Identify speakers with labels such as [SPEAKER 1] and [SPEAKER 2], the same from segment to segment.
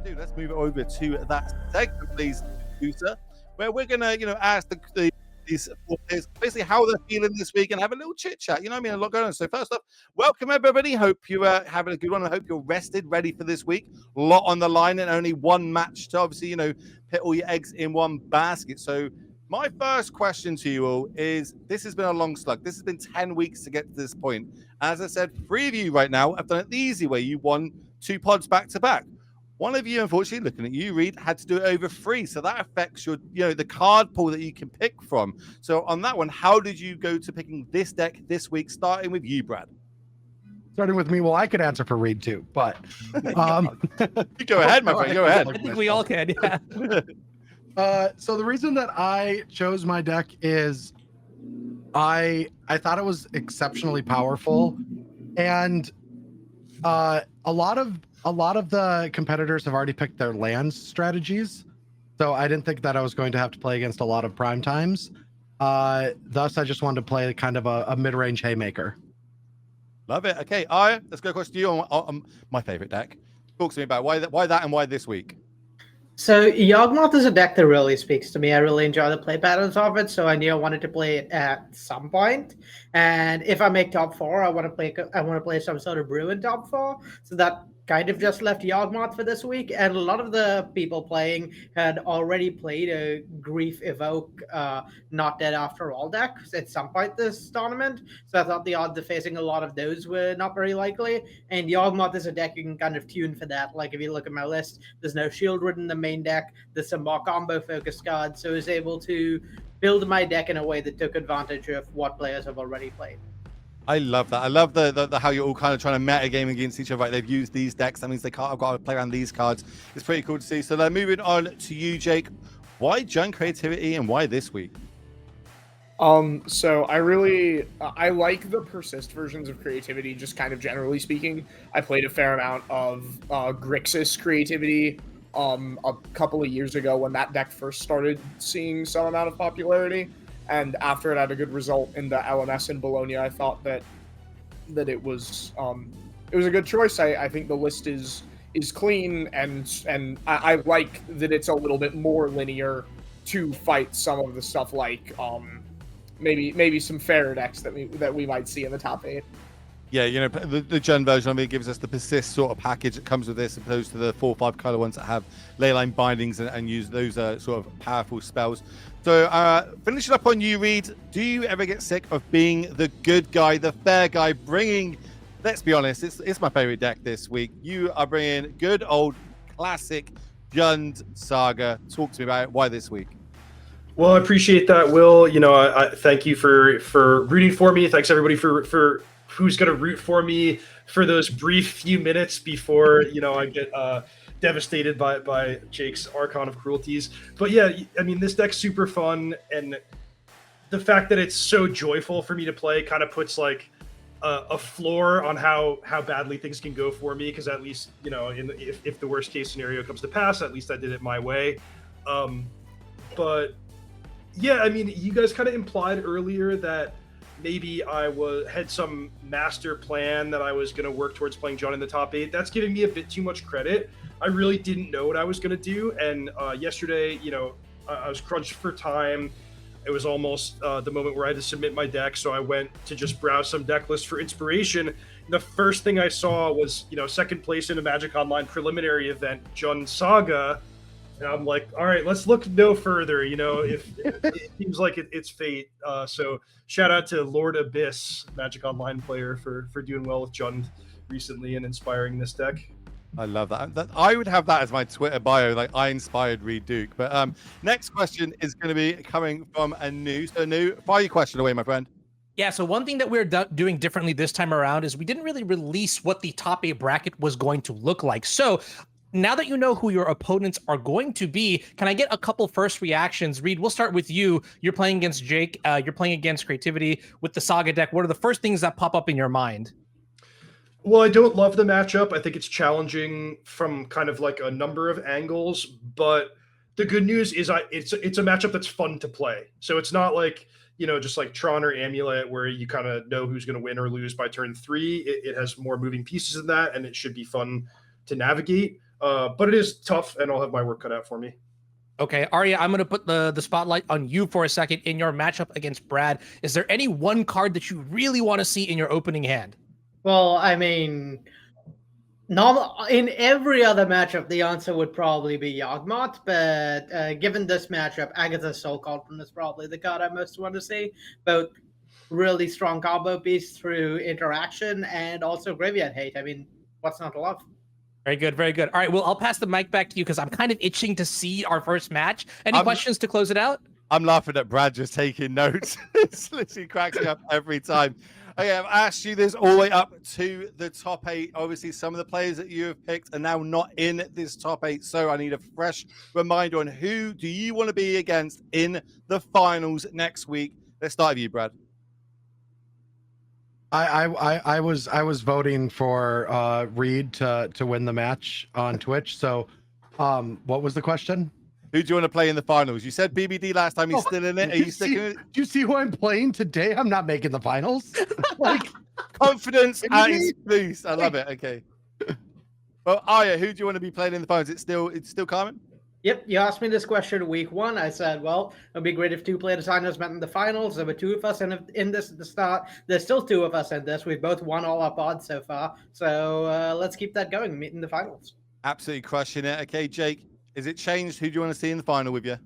[SPEAKER 1] do, let's move over to that segment, please, user, where we're gonna, ask these four players basically how they're feeling this week and have a little chit chat. You know what I mean? A lot going on. So first off, welcome everybody. Hope you are having a good one. I hope you're rested, ready for this week. A lot on the line and only one match to obviously, put all your eggs in one basket. So my first question to you all is: this has been a long slug. This has been 10 weeks to get to this point. As I said, 3 of you right now have done it the easy way. You won 2 pods back to back. One of you, unfortunately, looking at you, Reid, had to do it over 3. So that affects your, the card pool that you can pick from. So on that one, how did you go to picking this deck this week, starting with you, Brad?
[SPEAKER 2] Starting with me, well, I could answer for Reid too, but
[SPEAKER 1] you go ahead, my friend. Go ahead.
[SPEAKER 3] I think we all can.
[SPEAKER 2] Yeah. So the reason that I chose my deck is I thought it was exceptionally powerful, and a lot of the competitors have already picked their land strategies, so I didn't think that I was going to have to play against a lot of prime times. Thus, I just wanted to play kind of a mid-range haymaker.
[SPEAKER 1] Love it. Okay, Arya, let's go across to you on my favorite deck. Talk to me about why that and why this week.
[SPEAKER 4] So Yawgmoth is a deck that really speaks to me. I really enjoy the play patterns of it, so I knew I wanted to play it at some point. And if I make top 4, I want to play some sort of brew in top 4. So that kind of just left Yawgmoth for this week. And a lot of the people playing had already played a Grief Evoke Not Dead After All deck at some point this tournament. So I thought the odds of facing a lot of those were not very likely. And Yawgmoth is a deck you can kind of tune for that. Like if you look at my list, there's no shield written in the main deck. There's some more combo focused cards. So I was able to build my deck in a way that took advantage of what players have already played.
[SPEAKER 1] I love that. I love the how you're all kind of trying to meta game against each other. Right? They've used these decks. That means I've got to play around these cards. It's pretty cool to see. So then moving on to you, Jake. Why Junk Creativity and why this week?
[SPEAKER 5] So I like the persist versions of creativity, just kind of generally speaking. I played a fair amount of Grixis creativity a couple of years ago when that deck first started seeing some amount of popularity. And after it had a good result in the LMS in Bologna, I thought that it was a good choice. I think the list is clean, and I like that it's a little bit more linear to fight some of the stuff like maybe some fairer decks that we might see in the top 8.
[SPEAKER 1] Yeah, the Gen version of it gives us the persist sort of package that comes with this, opposed to the 4 or 5 color ones that have leyline bindings and use those sort of powerful spells. So finishing up on you, Reid, do you ever get sick of being the good guy, the fair guy, bringing, let's be honest, it's my favorite deck this week. You are bringing good old classic Jund Saga. Talk to me about it. Why this week?
[SPEAKER 6] Well, I appreciate that, Will. I thank you for rooting for me. Thanks everybody for who's going to root for me for those brief few minutes before I get devastated by Jake's Archon of Cruelties. But yeah, I mean, this deck's super fun, and the fact that it's so joyful for me to play kind of puts like a floor on how badly things can go for me, because at least if the worst case scenario comes to pass, at least I did it my way. But yeah, I mean, you guys kind of implied earlier that maybe I had some master plan that I was going to work towards playing John in the top 8. That's giving me a bit too much credit. I really didn't know what I was going to do. And yesterday, I was crunched for time. It was almost the moment where I had to submit my deck. So I went to just browse some deck lists for inspiration. And the first thing I saw was, second place in a MagicOnline preliminary event, Jund Saga. And I'm like, all right, let's look no further. If it seems like it's fate. So shout out to Lord Abyss, MagicOnline player, for doing well with Jund recently and inspiring this deck.
[SPEAKER 1] I love that. I would have that as my Twitter bio, like I inspired Reid Duke. But next question is going to be coming from Anu. So Anu, fire your question away, my friend.
[SPEAKER 3] Yeah, so one thing that we're doing differently this time around is we didn't really release what the top 8 bracket was going to look like. So now that you know who your opponents are going to be, can I get a couple first reactions? Reid, we'll start with you. You're playing against Jake. You're playing against Creativity with the Saga deck. What are the first things that pop up in your mind?
[SPEAKER 6] Well, I don't love the matchup. I think it's challenging from kind of like a number of angles, but the good news is it's a matchup that's fun to play. So it's not like, just like Tron or Amulet where you kind of know who's going to win or lose by turn 3. It has more moving pieces than that, and it should be fun to navigate. But it is tough, and I'll have my work cut out for me.
[SPEAKER 3] Okay, Arya, I'm going to put the spotlight on you for a second in your matchup against Brad. Is there any one card that you really want to see in your opening hand?
[SPEAKER 4] Well, I mean, in every other matchup, the answer would probably be Yawgmoth, but given this matchup, Agatha's Soul Cauldron is probably the card I most want to see. Both really strong combo piece through interaction and also Graveyard Hate. I mean, what's not to love?
[SPEAKER 3] Very good, very good. All right, well, I'll pass the mic back to you because I'm kind of itching to see our first match. Any questions to close it out?
[SPEAKER 1] I'm laughing at Brad just taking notes. It's literally cracks me up every time. Okay, I've asked you this all the way up to the top 8. Obviously, some of the players that you have picked are now not in this top 8. So I need a fresh reminder on who do you want to be against in the finals next week. Let's start with you, Brad.
[SPEAKER 2] I was voting for Reid to win the match on Twitch. So, what was the question?
[SPEAKER 1] Who do you want to play in the finals? You said BBD last time. He's still in it. Are you sticking with it?
[SPEAKER 2] Do you see who I'm playing today? I'm not making the finals. Like
[SPEAKER 1] confidence at its boost. I love it. Okay. Well, Arya, who do you want to be playing in the finals? It's still Carmen?
[SPEAKER 4] Yep, you asked me this question week 1. I said, well, it'd be great if 2 player designers met in the finals. There were 2 of us in this at the start. There's still 2 of us in this. We've both won all our pods so far. So let's keep that going, meet in the finals.
[SPEAKER 1] Absolutely crushing it. Okay, Jake, is it changed? Who do you want to see in the final with you?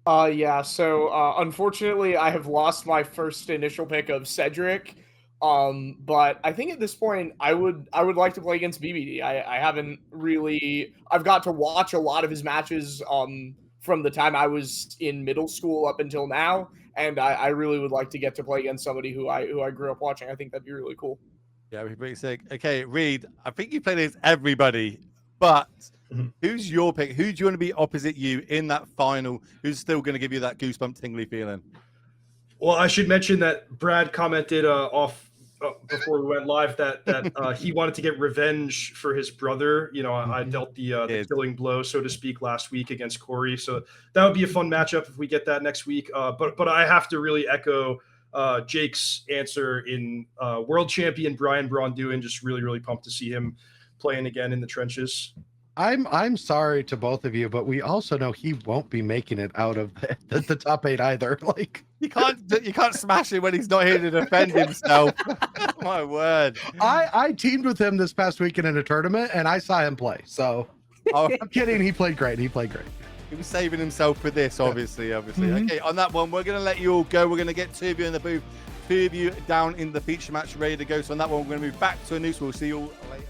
[SPEAKER 5] Yeah, so unfortunately, I have lost my first initial pick of Cedric. But I think at this point I would like to play against BBD. I haven't really, I've got to watch a lot of his matches from the time I was in middle school up until now, and I really would like to get to play against somebody who I grew up watching. I think that'd be really cool.
[SPEAKER 1] Yeah, it'd be pretty sick. Okay, Reid, I think you played against everybody, but who's your pick? Who do you want to be opposite you in that final? Who's still going to give you that goosebump tingly feeling?
[SPEAKER 6] Well, I should mention that Brad commented before we went live that he wanted to get revenge for his brother. You know, I dealt the killing blow, so to speak, last week against Corey. So that would be a fun matchup if we get that next week. But I have to really echo Jake's answer in world champion Braun-Duin. Just really, really pumped to see him playing again in the trenches.
[SPEAKER 2] I'm sorry to both of you, but we also know he won't be making it out of the top 8 either. Like
[SPEAKER 1] you can't smash him when he's not here to defend himself. My word.
[SPEAKER 2] I teamed with him this past weekend in a tournament, and I saw him play. So I'm kidding. He played great. He was
[SPEAKER 1] saving himself for this, obviously. Okay, on that one, we're going to let you all go. We're going to get 2 of you in the booth, 2 of you down in the feature match ready to go. So on that one, we're going to move back to a news. We'll see you all later.